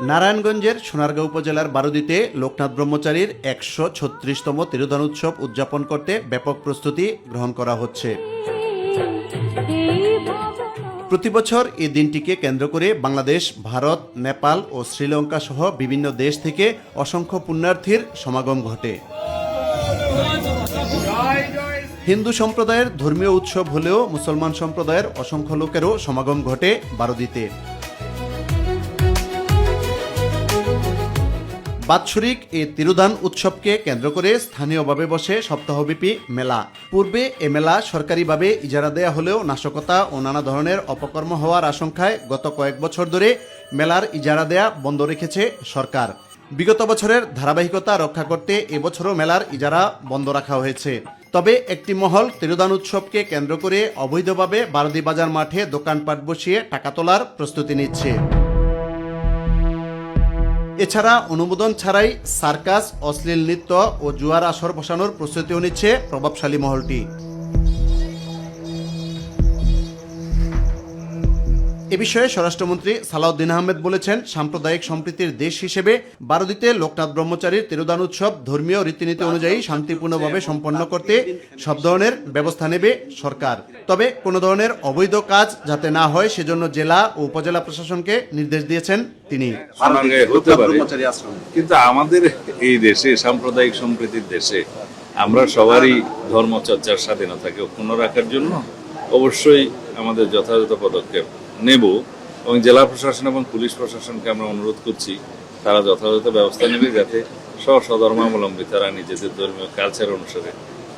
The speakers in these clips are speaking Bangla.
নারায়ণগঞ্জের সোনারগাঁও উপজেলার বারুদিতে লোকনাথ ব্রহ্মচারীর ১৩৬তম তিরোধান উৎসব উদযাপন করতে ব্যাপক প্রস্তুতি গ্রহণ করা হচ্ছে। প্রতিবছর এই দিনটিকে কেন্দ্র করে বাংলাদেশ, ভারত, নেপাল ও শ্রীলঙ্কা সহ বিভিন্ন দেশ থেকে অসংখ্য পুণ্যার্থীর সমাগম ঘটে। হিন্দু সম্প্রদায়ের ধর্মীয় উৎসব হলেও মুসলমান সম্প্রদায়ের অসংখ্য লোকেরও সমাগম ঘটে বারুদিতে। বাৎসরিক এই তিরোধান উৎসবকে কেন্দ্র করে স্থানীয়ভাবে বসে সপ্তাহব্যাপী মেলা। পূর্বে এ মেলা সরকারিভাবে ইজারা দেয়া হলেও নাশকতা ও নানা ধরনের অপকর্ম হওয়ার আশঙ্কায় গত কয়েক বছর ধরে মেলার ইজারা দেয়া বন্ধ রেখেছে সরকার। বিগত বছরের ধারাবাহিকতা রক্ষা করতে এবছরও মেলার ইজারা বন্ধ রাখা হয়েছে। তবে একটি মহল তিরোধান উৎসবকে কেন্দ্র করে অবৈধভাবে বারুদি বাজার মাঠে দোকানপাট বসিয়ে টাকা তোলার প্রস্তুতি নিচ্ছে। এছাড়া অনুমোদন ছাড়াই সার্কাস, অশ্লীল নৃত্য ও জুয়ার আসর বসানোর প্রস্তুতিও নিচ্ছে প্রভাবশালী মহলটি। এ বিষয়ে স্বরাষ্ট্রমন্ত্রী সালাউদ্দিন আহমেদ বলেছেন, সাম্প্রদায়িক সম্প্রীতির দেশ হিসেবে বারুদিতে লোকনাথ ব্রহ্মচারীর তিরোধান উৎসব ধর্মীয় রীতিনীতি অনুযায়ী শান্তিপূর্ণভাবে সম্পন্ন করতে সব ধরনের ব্যবস্থা নেবে সরকার। তবে কোনো ধরনের অবৈধ কাজ যাতে না হয় সেজন্য জেলা ও উপজেলা প্রশাসনকে নির্দেশ দিয়েছেন তিনি। হতে পারে, কিন্তু আমাদের এই দেশে সাম্প্রদায়িক সম্প্রীতির দেশে আমরা সবারই ধর্মচর্চার স্বাধীনতাকে অক্ষুণ্ণ রাখার জন্য অবশ্যই আমাদের যথাযথ পদক্ষেপ নেব এবং জেলা প্রশাসন এবং পুলিশ প্রশাসনকে আমরা অনুরোধ করছি তারা যথাযথ ব্যবস্থা নেবে যাতে স্বধর্মাবলম্বী তারা নিজেদের ধর্মীয় কালচার অনুসারে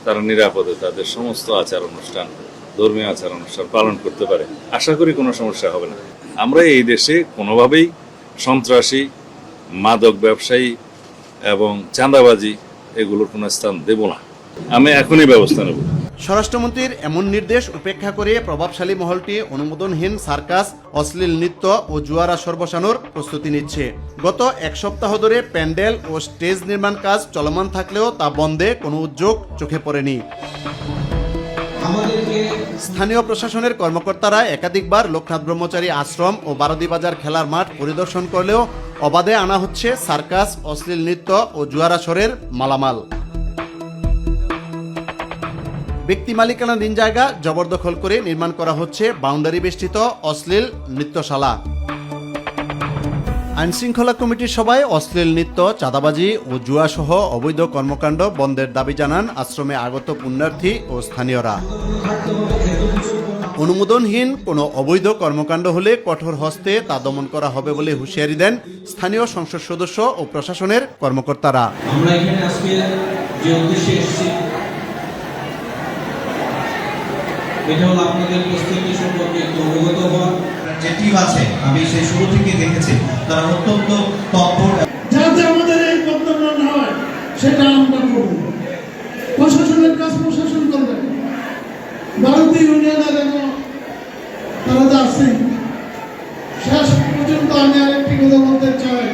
তারা নিরাপদে তাদের সমস্ত আচার অনুষ্ঠান, ধর্মীয় আচার অনুষ্ঠান পালন করতে পারে। আশা করি কোনো সমস্যা হবে না। আমরা এই দেশে কোনোভাবেই সন্ত্রাসী, মাদক ব্যবসায়ী এবং চাঁদাবাজি এগুলোর কোনো স্থান দেব না। আমি এখনই ব্যবস্থা নেব। স্বরাষ্ট্রমন্ত্রীর এমন নির্দেশ উপেক্ষা করে প্রভাবশালী মহলটি অনুমোদনহীন সার্কাস, অশ্লীল নৃত্য ও জুয়ার আসর বসানোর প্রস্তুতি নিচ্ছে। গত এক সপ্তাহ ধরে প্যান্ডেল ও স্টেজ নির্মাণ কাজ চলমান থাকলেও তা বন্ধে কোনো উদ্যোগ চোখে পড়েনি। স্থানীয় প্রশাসনের কর্মকর্তারা একাধিকবার লোকনাথ ব্রহ্মচারী আশ্রম ও বারুদি বাজার খেলার মাঠ পরিদর্শন করলেও অবাধে আনা হচ্ছে সার্কাস, অশ্লীল নৃত্য ও জুয়ার আসরের মালামাল। ব্যক্তি মালিকানাধীন জায়গা জবরদখল করে নির্মাণ করা হচ্ছে বাউন্ডারি বেষ্টিত অশ্লীল নৃত্যশালা। আইনশৃঙ্খলা কমিটির সভায় অশ্লীল নৃত্য, চাঁদাবাজি ও জুয়া সহ অবৈধ কর্মকাণ্ড বন্ধের দাবি জানান আশ্রমে আগত পুণ্যার্থী ও স্থানীয়রা। অনুমোদনহীন কোনো অবৈধ কর্মকাণ্ড হলে কঠোর হস্তে তা দমন করা হবে বলে হুঁশিয়ারি দেন স্থানীয় সংসদ সদস্য ও প্রশাসনের কর্মকর্তারা। আমরা এখানে আজকে যে উদ্দেশ্যে এসেছি এটা হলো আপনাদের প্রস্তুতি সম্পর্কে একটু অবগত হওয়া। যে টিম আছে আমি সেই শুরু থেকে দেখেছি তারা অত্যন্ত তৎপর। যাতে আমাদের এই বক্তব্য না হয় সেটা আমরা করব। প্রশাসনের কাজ প্রশাসন করবে। বারুদি ইউনিয়নের এবং তারা যা আছে শেষ পর্যন্ত আমি আরেকটি কথা বলতে চাই,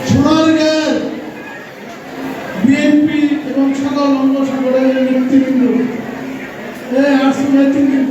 সোনারগাঁয়ের বিএনপি এবং সকল অঙ্গ সংগঠনের নেতৃবৃন্দ এই আশ্রমের 3 দিন